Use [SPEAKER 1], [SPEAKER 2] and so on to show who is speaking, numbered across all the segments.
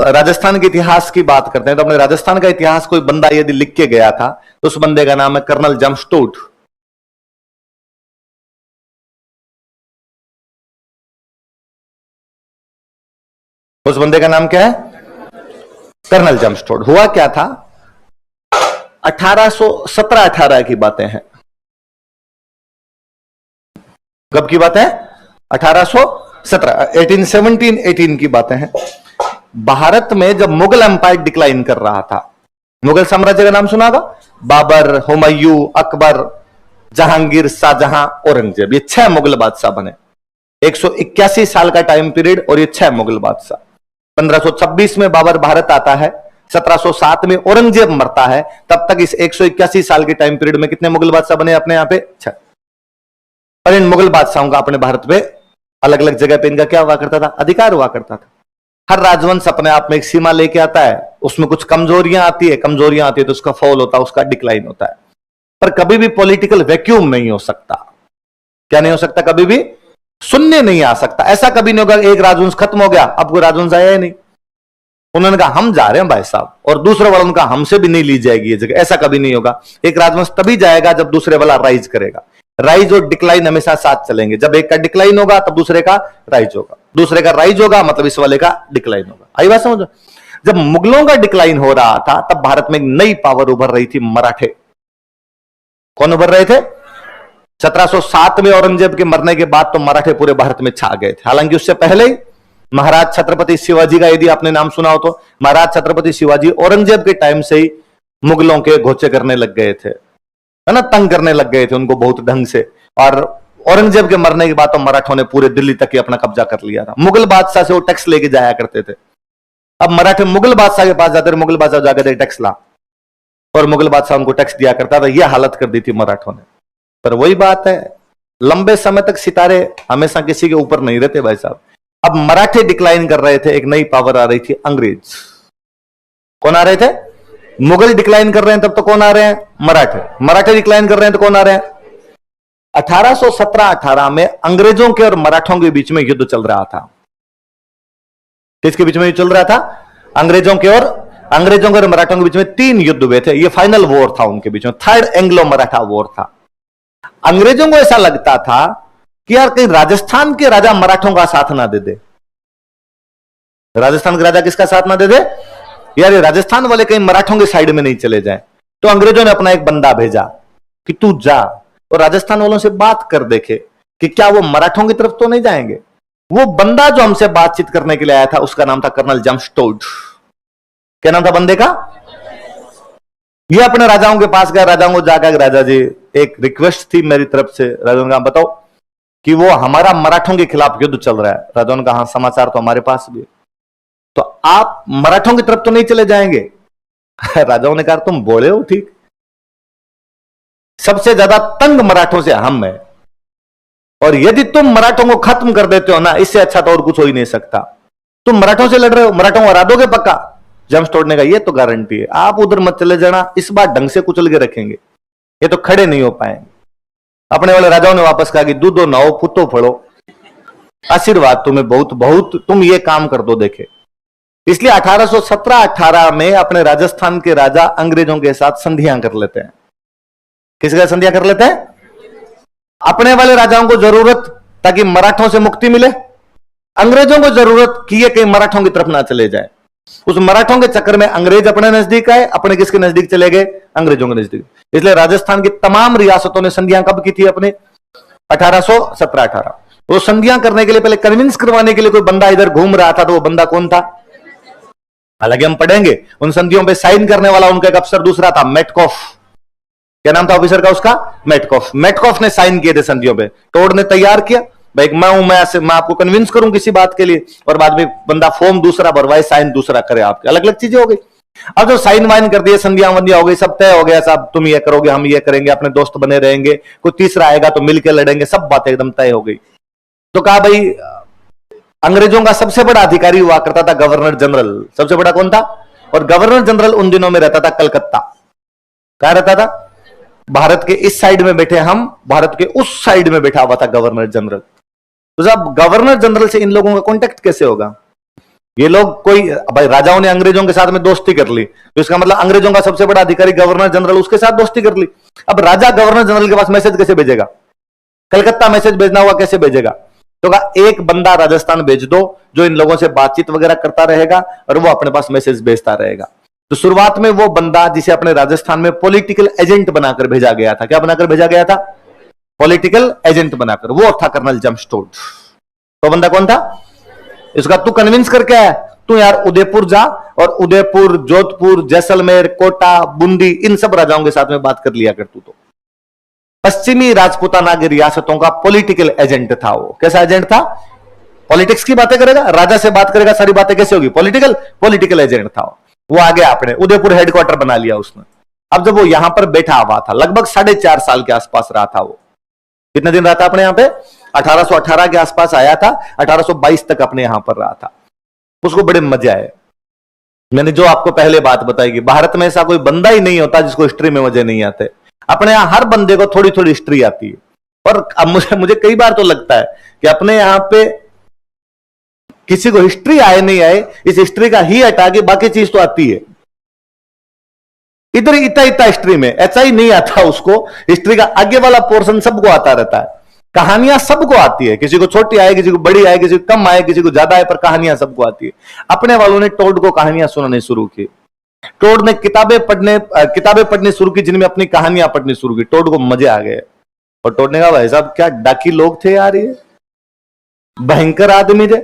[SPEAKER 1] राजस्थान के इतिहास की बात करते हैं तो अपने राजस्थान का इतिहास कोई बंदा यदि लिख के गया था तो उस बंदे का नाम है कर्नल जमस्टूट। उस बंदे का नाम क्या है? कर्नल जमस्टूट। हुआ क्या था, 1817-18 की बातें हैं। कब की बात है? 1817, 1817-18 की बातें हैं। भारत में जब मुगल एम्पायर डिक्लाइन कर रहा था, मुगल साम्राज्य का नाम सुना होगा, बाबर, हुमायूं, अकबर, जहांगीर, शाहजहां, औरंगजेब, ये 6 मुगल बादशाह बने। 181 साल का टाइम पीरियड और ये 6 मुगल बादशाह। 1526 में बाबर भारत आता है, 1707 में औरंगजेब मरता है। तब तक इस 181 साल के टाइम पीरियड में कितने मुगल बादशाह बने अपने यहां पे? 6। और इन मुगल बादशाहों का अपने भारत पे अलग अलग जगह पे इनका क्या हुआ करता था? अधिकार हुआ करता था। हर राजवंश अपने आप में एक सीमा लेके आता है, उसमें कुछ कमजोरियां आती है तो उसका फॉल होता है, उसका डिक्लाइन होता है। पर कभी भी पॉलिटिकल वैक्यूम नहीं हो सकता। क्या नहीं हो सकता? कभी भी शून्य नहीं आ सकता। ऐसा कभी नहीं होगा एक राजवंश खत्म हो गया अब कोई राजवंश आया ही नहीं, उन्होंने कहा हम जा रहे हैं भाई साहब, और दूसरे वाला उनका हमसे भी नहीं ली जाएगी ये जगह। ऐसा कभी नहीं होगा। एक राजवंश तभी जाएगा जब दूसरे वाला राइज करेगा। राइज और डिक्लाइन हमेशा साथ चलेंगे। जब एक का डिक्लाइन होगा तब दूसरे का राइज होगा, दूसरे का राइज होगा मतलब इस वाले का डिक्लाइन होगा। आई बात समझो? जब मुगलों का डिक्लाइन हो रहा था तब भारत में एक नई पावर उभर रही थी, मराठे। कौन उभर रहे थे? 1707 में औरंगजेब के मरने के बाद तो मराठे पूरे भारत में छा गए थे। हालांकि उससे पहले ही महाराज छत्रपति शिवाजी का यदि आपने नाम सुना हो तो महाराज छत्रपति शिवाजी औरंगजेब के टाइम से ही मुगलों के घोचे करने लग गए थे, है ना, तंग करने लग गए थे उनको बहुत ढंग से। और औरंगजेब के मरने के बाद तो मराठों ने पूरे दिल्ली तक ही अपना कब्जा कर लिया था। मुगल बादशाह से वो टैक्स लेके जाया करते थे। अब मराठे मुगल बादशाह के पास जाते थे, मुगल बादशाह जाकर टैक्स ला, और मुगल बादशाह उनको टैक्स दिया करता था। यह हालत कर दी थी मराठों ने। पर वही बात है, लंबे समय तक सितारे हमेशा किसी के ऊपर नहीं रहते भाई साहब। अब मराठे डिक्लाइन कर रहे थे, एक नई पावर आ रही थी, अंग्रेज। कौन आ रहे थे? मुगल डिक्लाइन कर रहे हैं तब तो कौन आ रहे हैं? मराठे। मराठे डिक्लाइन कर रहे हैं तो कौन आ रहे हैं? 1817-18 में अंग्रेजों के और मराठों के बीच में युद्ध चल रहा था। किसके बीच में युद्ध चल रहा था? अंग्रेजों के और मराठों के बीच में 3 युद्ध हुए थे। ये फाइनल वॉर था उनके बीच में, थर्ड एंग्लो मराठा वॉर था। अंग्रेजों को ऐसा लगता था कि यार कहीं राजस्थान के राजा मराठों का साथ ना दे दे। राजस्थान के राजा किसका साथ ना दे दे? यार ये राजस्थान वाले कहीं मराठों के साइड में नहीं चले जाए। तो अंग्रेजों ने अपना एक बंदा भेजा कि तू जा और राजस्थान वालों से बात कर देखे कि क्या वो मराठों की तरफ तो नहीं जाएंगे। वो बंदा जो हमसे बातचीत करने के लिए आया था उसका नाम था कर्नल जमस्टूट। क्या नाम था बंदे का? ये अपने राजाओं के पास गया, राजाओं को जाकर, राजा जी एक रिक्वेस्ट थी मेरी तरफ से। राजाओं ने कहा बताओ कि वो हमारा मराठों के खिलाफ युद्ध चल रहा है। राजाओं ने कहा हाँ समाचार तो हमारे पास भी है, तो आप मराठों की तरफ तो नहीं चले जाएंगे? राजाओं ने कहा तुम बोले हो ठीक, सबसे ज्यादा तंग मराठों से हम है, और यदि तुम मराठों को खत्म कर देते हो ना, इससे अच्छा तो और कुछ हो ही नहीं सकता। तुम मराठों से लड़ रहे हो, मराठों को हरा दोगे पक्का? जमस्टूट ने कहा ये तो गारंटी है, आप उधर मत चले जाना, इस बार ढंग से कुचल के रखेंगे, ये तो खड़े नहीं हो पाएंगे। अपने वाले राजाओं ने वापस कहा कि दूधो नहाओ फुतो फड़ो, आशीर्वाद तुम्हें बहुत बहुत, तुम ये काम कर दो देखे। इसलिए 1817-18 में अपने राजस्थान के राजा अंग्रेजों के साथ संधियां कर लेते हैं। किसके साथ संधियां कर लेते हैं? अपने वाले राजाओं को जरूरत ताकि मराठों से मुक्ति मिले, अंग्रेजों को जरूरत कि ये कहीं मराठों की तरफ ना चले जाए। उस मराठों के चक्कर में अंग्रेज अपने नजदीक आए, अपने किसके नजदीक चले गए? अंग्रेजों के नजदीक। इसलिए राजस्थान की तमाम रियासतों ने संधियां कब की थी अपने? 1817-18। वो संधियां करने के लिए पहले कन्विंस करवाने के लिए कोई बंदा इधर घूम रहा था, तो वो बंदा कौन था? हालांकि हम पढ़ेंगे उन संधियों पे साइन करने वाला उनका एक अफसर दूसरा था, मेटकॉफ। क्या नाम था ऑफिसर का उसका? मेटकॉफ। मेटकॉफ ने साइन किए थे संधियों पे, टोड ने तैयार किया भाई मैं हूं, मैं आपको कन्विंस करूं किसी बात के लिए, और बाद में बंदा फॉर्म दूसरा भरवाए, साइन दूसरा करे, आपके अलग अलग चीजें हो गई। अब जो साइन वाइन कर दिए, संधियां वंधियां हो गई, सब तय हो गया, साहब तुम ये करोगे हम ये करेंगे, अपने दोस्त बने रहेंगे, कोई तीसरा आएगा तो मिलकर लड़ेंगे, सब बातें एकदम तय हो गई। तो कहा भाई अंग्रेजों का सबसे बड़ा अधिकारी हुआ करता था गवर्नर जनरल। सबसे बड़ा कौन था? और गवर्नर जनरल उन दिनों में रहता था कलकत्ता। कहां रहता था? भारत के इस साइड में बैठे हम, भारत के उस साइड में बैठा हुआ था गवर्नर जनरल। तो जब गवर्नर जनरल से इन लोगों का कांटेक्ट कैसे होगा? ये लोग कोई भाई राजाओं ने अंग्रेजों के साथ में दोस्ती कर ली, तो इसका मतलब अंग्रेजों का सबसे बड़ा अधिकारी गवर्नर जनरल उसके साथ दोस्ती कर ली। अब राजा गवर्नर जनरल के पास मैसेज कैसे भेजेगा? कलकत्ता मैसेज भेजना हुआ कैसे भेजेगा? तो कहा एक बंदा राजस्थान भेज दो जो इन लोगों से बातचीत वगैरह करता रहेगा और वो अपने पास मैसेज भेजता रहेगा। तो शुरुआत में वो बंदा जिसे अपने राजस्थान में पॉलिटिकल एजेंट बनाकर भेजा गया था, क्या बनाकर भेजा गया था? पॉलिटिकल एजेंट बनाकर, वो था कर्नल जम्स्टोड। तो बंदा कौन था? इसका तू कन्विंस करके आया, तू यार उदयपुर जा और उदयपुर, जोधपुर, जैसलमेर, कोटा, बूंदी, इन सब राजाओं के साथ में बात कर लिया कर तू। तो पश्चिमी राजपूताना की रियासतों का पॉलिटिकल एजेंट था वो। कैसा एजेंट था? पॉलिटिक्स की बातें करेगा, राजा से बात करेगा, सारी बातें कैसे होगी? पॉलिटिकल एजेंट था वो। आ गया, अपने उदयपुर हेडक्वार्टर बना लिया उसने। अब जब वो यहां पर बैठा हुआ था, लगभग 4.5 साल के आसपास रहा था वो। कितने दिन रहा था अपने यहां पे? 1818 के आसपास आया था, 1822 तक अपने यहां पर रहा था। उसको बड़े मजे आए। मैंने जो आपको पहले बात बताई कि भारत में ऐसा कोई बंदा ही नहीं होता जिसको हिस्ट्री में मजे नहीं आते। अपने यहां हर बंदे को थोड़ी थोड़ी हिस्ट्री आती है। और अब मुझे कई बार तो लगता है कि अपने यहां पे किसी को हिस्ट्री आए नहीं आए, इस हिस्ट्री का ही हटा के बाकी चीज तो आती है। इधर इतना इतना हिस्ट्री में ऐसा ही नहीं आता उसको। हिस्ट्री का आगे वाला पोर्शन सबको आता रहता है। कहानियां सबको आती है, किसी को छोटी आए, किसी को बड़ी आए, किसी को कम आए, किसी को ज्यादा आए, पर कहानियां सबको आती है। अपने वालों ने टोड को कहानियां सुनानी शुरू की। टोड ने किताबें पढ़नी शुरू की, जिनमें अपनी कहानियां पढ़नी शुरू की। टोड को मजे आ गए और टोड ने कहा भाई साहब क्या डाकी लोग थे यार, ये भयंकर आदमी थे।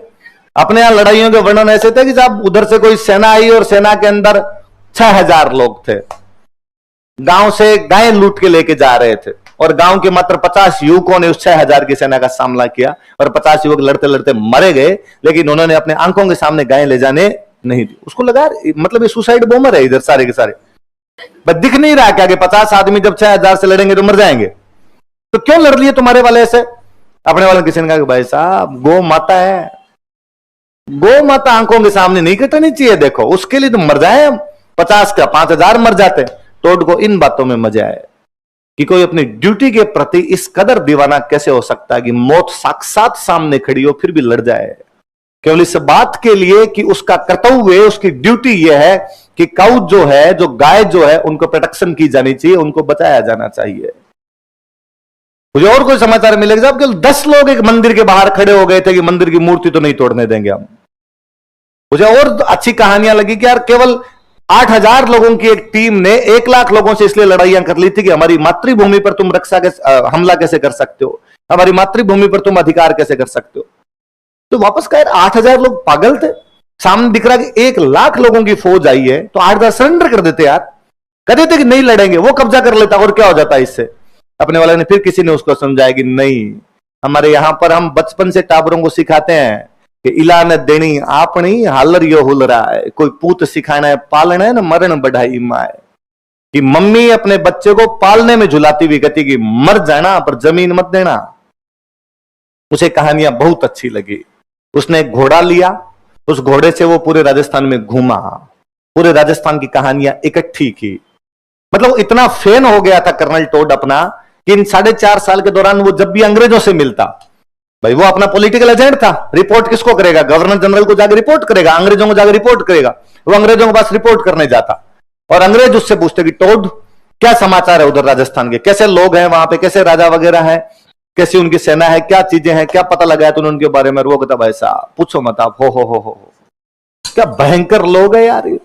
[SPEAKER 1] अपने यहां लड़ाइयों के वर्णन ऐसे थे कि साहब उधर से कोई सेना आई और सेना के अंदर 6000 लोग थे, गांव से गायें लूट के लेके जा रहे थे और गांव के मात्र 50 युवकों ने उस 6000 की सेना का सामना किया और 50 युवक लड़ते लड़ते मरे गए, लेकिन उन्होंने अपने आंखों के सामने गायें ले जाने नहीं दी। उसको लगा मतलब ये सुसाइड बॉम्बर है इधर सारे के सारे, बस दिख नहीं रहा कि आगे 50 आदमी जब 6000 से लड़ेंगे तो मर जाएंगे, तो क्यों लड़ लिए तुम्हारे वाले ऐसे? अपने वाले किसी ने कहा कि भाई साहब गौ माता है, गौ माता आंखों के सामने नहीं कटनी चाहिए, देखो उसके लिए तो मर जाए, 50 का 5000 मर जाते। टोड को इन बातों में मजा आए कि कोई अपनी ड्यूटी के प्रति इस कदर दीवाना कैसे हो सकता है कि मौत साक्षात सामने खड़ी हो फिर भी लड़ जाए, केवल इस बात के लिए कि उसका कर्तव्य, उसकी ड्यूटी यह है कि काऊ जो है, जो गाय जो है, उनको प्रोटेक्शन की जानी चाहिए, उनको बचाया जाना चाहिए। मुझे और कोई समाचार मिलेगा साहब केवल 10 लोग एक मंदिर के बाहर खड़े हो गए थे कि मंदिर की मूर्ति तो नहीं तोड़ने देंगे हम। मुझे और अच्छी कहानियां लगी कि यार केवल 8000 लोगों की एक टीम ने 1 लाख लोगों से इसलिए लड़ाइयां कर ली थी कि हमारी मातृभूमि पर तुम हमला कैसे कर सकते हो, हमारी मातृभूमि पर तुम अधिकार कैसे कर सकते हो। तो वापस कहा 8000 लोग पागल थे, सामने दिख रहा कि 1 लाख लोगों की फौज आई है, तो 8000 सरेंडर कर देते यार, कह देते कि नहीं लड़ेंगे, वो कब्जा कर लेता और क्या हो जाता इससे। अपने वाले ने फिर किसी ने उसको समझाया कि नहीं, हमारे यहां पर हम बचपन से टाबरों को सिखाते हैं कि इला न देनी आपनी हालर यो हुलरा है, कोई पूत सिखाना है पालना है न मरण बढ़ाई माए, कि मम्मी अपने बच्चे को पालने में झुलाती हुई कहती कि मर जाना पर जमीन मत देना। उसे कहानियां बहुत अच्छी लगी। उसने एक घोड़ा लिया, उस घोड़े से वो पूरे राजस्थान में घूमा, पूरे राजस्थान की कहानियां इकट्ठी की। मतलब इतना फैन हो गया था कर्नल टोड अपना कि इन 4.5 साल के दौरान वो जब भी अंग्रेजों से मिलता, भाई वो अपना पॉलिटिकल एजेंट था, रिपोर्ट किसको करेगा? गवर्नर जनरल को जाकर रिपोर्ट करेगा, अंग्रेजों को जाकर रिपोर्ट करेगा। वो अंग्रेजों के पास रिपोर्ट करने जाता और अंग्रेज उससे पूछते कि टोड क्या समाचार है उधर राजस्थान के, कैसे लोग हैं वहां पे, कैसे राजा वगैरह है, कैसी उनकी सेना है, क्या चीजें हैं, क्या पता लगाया तूने उनके बारे में? वो कहता भाई साहब पूछो मत आप, हो क्या भयंकर लोग है यार ये।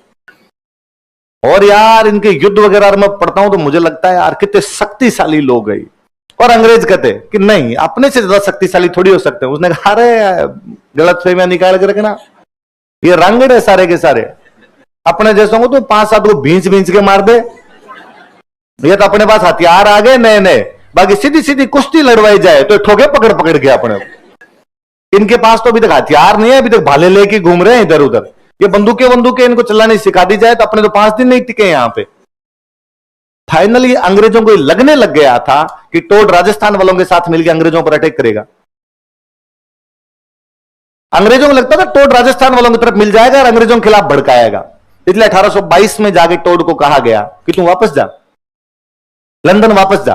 [SPEAKER 1] और यार इनके युद्ध वगैरह मैं पढ़ता हूं तो मुझे लगता है यार कितने शक्तिशाली लोग हैं। और अंग्रेज कहते कि नहीं, अपने से ज्यादा शक्तिशाली थोड़ी हो सकते हैं। उसने कहा अरे गलत फहमियां निकाल के रखना, ये रंगड़ है सारे के सारे, अपने जैसों को तो 5-7 को भींच के मार दे। ये तो अपने पास हथियार आ गए नए नए, बाकी सीधी सीधी कुश्ती लड़वाई जाए तो ठोके पकड़ के अपने। इनके पास तो अभी तक हथियार नहीं है, अभी तक भाले लेके घूम रहे हैं इधर उधर। ये बंदूकें इनको चलानी सिखा दी जाए तो अपने तो 5 दिन नहीं टिके यहां पे। फाइनली अंग्रेजों को लगने लग गया था कि टोड राजस्थान वालों के साथ मिलकर अंग्रेजों पर अटैक करेगा। अंग्रेजों को लगता था टोड राजस्थान वालों की तरफ मिल जाएगा और अंग्रेजों के खिलाफ भड़काएगा। इसलिए 1822 में जाके टोड को कहा गया कि तू वापस जा, लंदन वापस जा।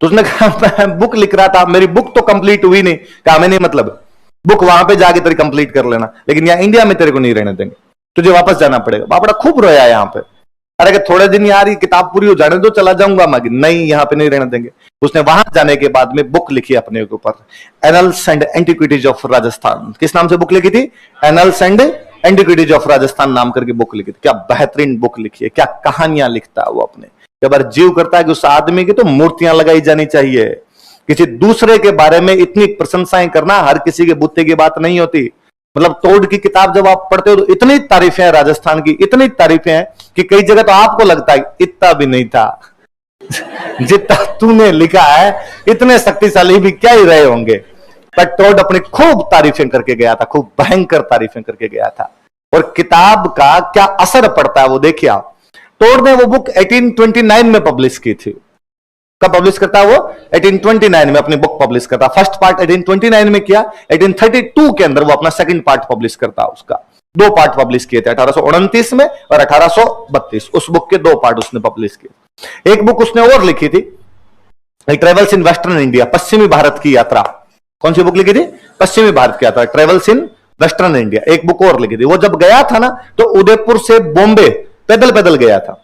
[SPEAKER 1] तो उसने कहा मैं बुक लिख रहा था, मेरी बुक तो कंप्लीट हुई नहीं। कहा मैं नहीं, मतलब बुक वहां पे जाके तेरी कंप्लीट कर लेना, लेकिन यहाँ इंडिया में तेरे को नहीं रहने देंगे, तुझे वापस जाना पड़ेगा। बापड़ा खूब रोया यहाँ पे, अरे कि थोड़े दिन यार ये किताब पूरी हो जाने दो, चला जाऊंगा मैं, नहीं यहाँ पे नहीं रहने देंगे। उसने वहां जाने के बाद में बुक लिखी अपने के ऊपर, annuls and antiquities of Rajasthan. किस नाम से बुक लिखी थी? Annuls and antiquities of Rajasthan नाम करके बुक लिखी थी। क्या बेहतरीन बुक लिखी है, क्या कहानियां लिखता है वो अपने। जब बार जीव करता है कि उस आदमी की तो मूर्तियां लगाई जानी चाहिए। किसी दूसरे के बारे में इतनी प्रशंसाएं करना हर किसी के बुत्ते की बात नहीं होती। मतलब टोड की किताब जब आप पढ़ते हो तो इतनी तारीफें हैं राजस्थान की, इतनी तारीफें हैं कि कई जगह तो आपको लगता है इतना भी नहीं था जितना तूने लिखा है, इतने शक्तिशाली भी क्या ही रहे होंगे। पर टोड अपनी खूब तारीफें करके गया था, खूब भयंकर तारीफें करके गया था। और किताब का क्या असर पड़ता है वो देखिए आप। टोड ने वो बुक 1829 में पब्लिश की थी। कब पब्लिश करता है वो? 1829 में अपनी बुक पब्लिश करता। फर्स्ट पार्ट 1829 में किया, 1832 के अंदर वो अपना सेकंड पार्ट पब्लिश करता। उसका 2 पार्ट पब्लिश किए थे, 1829 में और 1832। उस बुक के 2 पार्ट उसने पब्लिश किए। एक बुक उसने और लिखी थी, ट्रेवल्स इन वेस्टर्न इंडिया, पश्चिमी भारत की यात्रा। कौन सी बुक लिखी थी? पश्चिमी भारत की यात्रा, ट्रेवल्स इन वेस्टर्न इंडिया। एक बुक और लिखी थी। वो जब गया था ना तो उदयपुर से बॉम्बे पैदल पैदल गया था,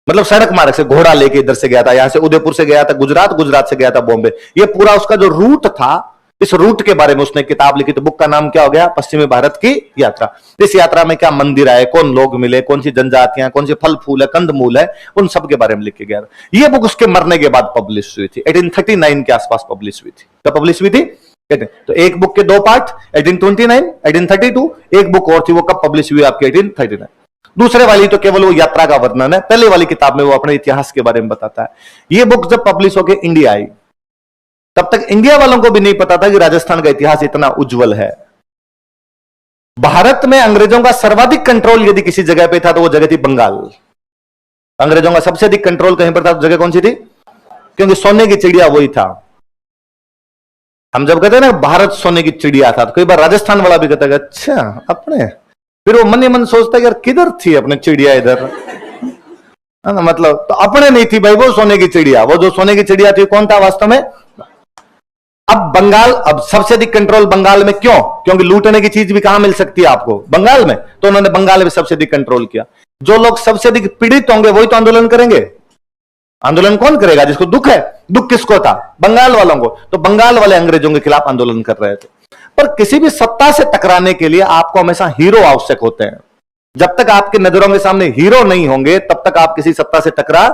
[SPEAKER 1] मतलब सड़क मार्ग से, घोड़ा लेके इधर से गया था, यहां से उदयपुर से गया था गुजरात, गुजरात से गया था बॉम्बे। ये पूरा उसका जो रूट था, इस रूट के बारे में उसने किताब लिखी। तो बुक का नाम क्या हो गया? पश्चिमी भारत की यात्रा। इस यात्रा में क्या मंदिर आए, कौन लोग मिले, कौन सी जनजातियां, कौन से फल फूल है, कंदमूल है, उन सब के बारे में लिख के गया। ये बुक उसके मरने के बाद पब्लिश हुई थी, 1839 के आसपास पब्लिश हुई थी। कब पब्लिश हुई थी? तो एक बुक के 2 पार्ट, 1829, 1832। एक बुक और थी, वो कब पब्लिश हुई आपकी? 1839। दूसरे वाली तो केवल वो यात्रा का वर्णन है, पहले वाली किताब में वो अपने इतिहास के बारे में बताता है। ये बुक जब पब्लिश होकर इंडिया आई, तब तक इंडिया वालों को भी नहीं पता था कि राजस्थान का इतिहास इतना उज्जवल है। भारत में अंग्रेजों का सर्वाधिक कंट्रोल यदि किसी जगह पे था तो वो जगह थी बंगाल। अंग्रेजों का सबसे अधिक कंट्रोल कहीं पर था तो जगह कौन सी थी? क्योंकि सोने की चिड़िया वही था। हम जब कहते हैं ना भारत सोने की चिड़िया था, तो कई बार राजस्थान वाला भी कहता है अच्छा अपने, फिर वो मन ही मन सोचता है यार किधर थी अपने चिड़िया इधर, मतलब तो अपने नहीं थी भाई, वो सोने की चिड़िया। वो जो सोने की चिड़िया थी कौन था वास्तव में? अब बंगाल, अब सबसे अधिक कंट्रोल बंगाल में। क्यों? क्योंकि लूटने की चीज भी कहां मिल सकती है आपको? बंगाल में। तो उन्होंने बंगाल में सबसे अधिक कंट्रोल किया। जो लोग सबसे अधिक पीड़ित होंगे वही तो आंदोलन करेंगे। आंदोलन कौन करेगा? जिसको दुख है। दुख किसको था? बंगाल वालों को। तो बंगाल वाले अंग्रेजों के खिलाफ आंदोलन कर रहे थे। पर किसी भी सत्ता से टकराने के लिए आपको हमेशा हीरो आवश्यक होते हैं। जब तक आपके नजरों के सामने हीरो नहीं होंगे तब तक आप किसी सत्ता से टकरा,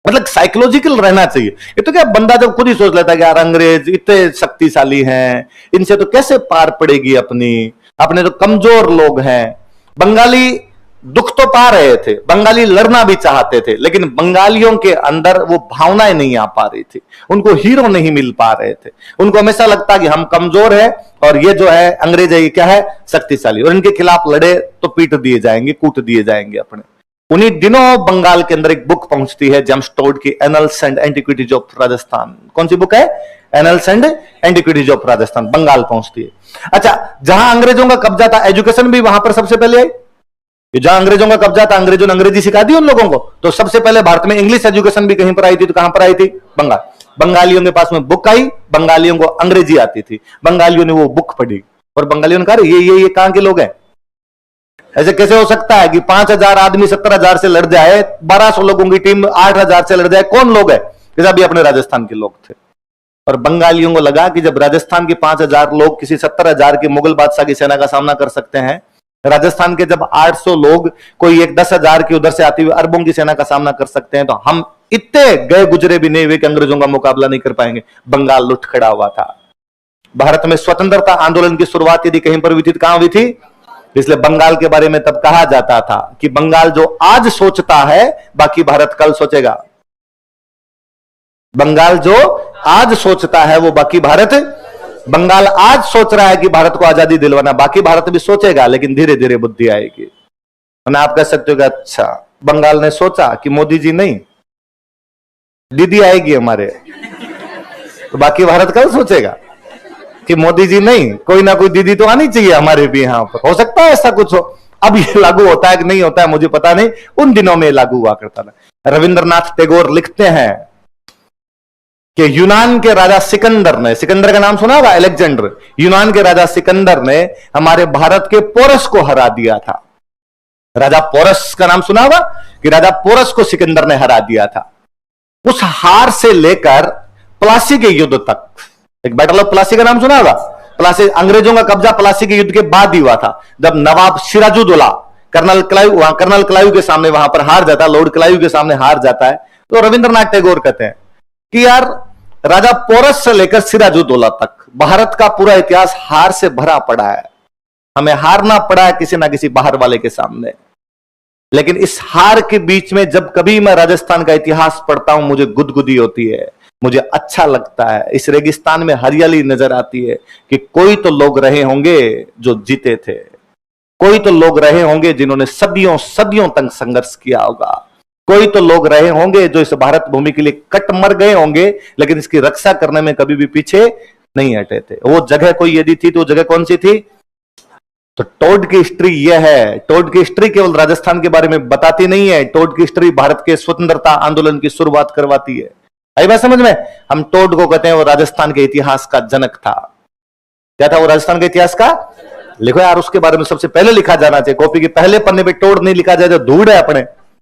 [SPEAKER 1] मतलब साइकोलॉजिकल रहना चाहिए। ये तो क्या बंदा जब खुद ही सोच लेता है कि यार अंग्रेज इतने शक्तिशाली हैं, इनसे तो कैसे पार पड़ेगी अपने तो कमजोर लोग हैं। बंगाली दुख तो पा रहे थे, बंगाली लड़ना भी चाहते थे, लेकिन बंगालियों के अंदर वो भावनाएं नहीं आ पा रही थी। उनको हीरो नहीं मिल पा रहे थे। उनको हमेशा लगता कि हम कमजोर है और ये जो है अंग्रेज है, ये क्या है? शक्तिशाली, और इनके खिलाफ लड़े तो पीट दिए जाएंगे, कूट दिए जाएंगे अपने। उन्हीं दिनों बंगाल के अंदर एक बुक पहुंचती है जेम्स टोड की, annals and antiquities of Rajasthan. कौन सी बुक है? Annals and antiquities of Rajasthan. Bengal पहुंचती है। अच्छा, जहां अंग्रेजों का कब्जा था, एजुकेशन भी वहां पर सबसे पहले आई। जहां अंग्रेजों का कब्जा था, अंग्रेजों ने अंग्रेजी सिखा दी उन लोगों को। तो सबसे पहले भारत में इंग्लिश एजुकेशन भी कहीं पर आई थी, तो कहां पर आई थी? बंगाल। बंगालियों के पास में बुक आई, बंगालियों को अंग्रेजी आती थी, बंगालियों ने वो बुक पढ़ी और बंगालियों ने कहा ये कहां के लोग हैं? ऐसे कैसे हो सकता है कि 5,000 आदमी 70,000 से लड़ जाए, 1200 लोगों की टीम 8,000 से लड़ जाए? कौन लोग है? भी अपने राजस्थान के लोग थे। और बंगालियों को लगा कि जब राजस्थान के 5,000 लोग किसी 70,000 के मुगल बादशाह की सेना का सामना कर सकते हैं, राजस्थान के जब 800 लोग कोई एक 10,000 की उधर से आती हुई अरबों की सेना का सामना कर सकते हैं, तो हम इतने गए गुजरे भी नहीं हुए कि अंग्रेजों का मुकाबला नहीं कर पाएंगे। बंगाल लुट खड़ा हुआ था। भारत में स्वतंत्रता आंदोलन की शुरुआत यदि कहीं पर हुई थी तो कहां हुई थी? इसलिए बंगाल के बारे में तब कहा जाता था कि बंगाल जो आज सोचता है बाकी भारत कल सोचेगा। बंगाल जो आज सोचता है वो बाकी भारत, बंगाल आज सोच रहा है कि भारत को आजादी दिलवाना, बाकी भारत भी सोचेगा, लेकिन धीरे धीरे बुद्धि आएगी। आप कह सकते हो कि अच्छा बंगाल ने सोचा कि मोदी जी नहीं, दीदी आएगी हमारे, तो बाकी भारत कल सोचेगा कि मोदी जी नहीं, कोई ना कोई दीदी तो आनी चाहिए हमारे भी यहां पर। हो सकता है ऐसा कुछ हो। अब ये लागू होता है कि नहीं होता है मुझे पता नहीं, उन दिनों में लागू हुआ करता था। रविंद्रनाथ टैगोर लिखते हैं कि यूनान के राजा सिकंदर ने, सिकंदर का नाम सुना होगा, अलेक्जेंडर, यूनान के राजा सिकंदर ने हमारे भारत के पोरस को हरा दिया था। राजा पोरस का नाम सुना होगा कि राजा पोरस को सिकंदर ने हरा दिया था। उस हार से लेकर प्लासी के युद्ध तक, एक बैटल ऑफ प्लासी का नाम सुना होगा, प्लासी, अंग्रेजों का कब्जा प्लासी के युद्ध के बाद ही हुआ था, जब नवाब सिराजुद्दौला कर्नल क्लाइव के सामने वहां पर हार जाता है, लॉर्ड क्लाइव के सामने हार जाता है। तो रविंद्रनाथ टैगोर कहते हैं कि यार राजा पोरस से लेकर सिराजुद्दौला तक भारत का पूरा इतिहास हार से भरा पड़ा है, हमें हारना पड़ा है किसी ना किसी बाहर वाले के सामने। लेकिन इस हार के बीच में जब कभी मैं राजस्थान का इतिहास पढ़ता हूं, मुझे गुदगुदी होती है, मुझे अच्छा लगता है। इस रेगिस्तान में हरियाली नजर आती है कि कोई तो लोग रहे होंगे जो जीते थे, कोई तो लोग रहे होंगे जिन्होंने सदियों सदियों तक संघर्ष किया होगा, कोई तो लोग रहे होंगे जो इस भारत भूमि के लिए कट मर गए होंगे, लेकिन इसकी रक्षा करने में कभी भी पीछे नहीं हटे थे। वो जगह कोई यदि थी तो जगह कौन सी थी? तो टोड की हिस्ट्री यह है। टोड की हिस्ट्री केवल राजस्थान के बारे में बताती नहीं है, टोड की हिस्ट्री भारत के स्वतंत्रता आंदोलन की शुरुआत करवाती है। आई बात समझ में? हम टोड को कहते हैं वो राजस्थान के इतिहास का जनक था। क्या था वो राजस्थान के इतिहास का? लिखो यार, उसके बारे में सबसे पहले लिखा जाना चाहिए। कॉपी के पहले पन्ने पे टोड नहीं लिखा जाए तो धूड़ है अपने।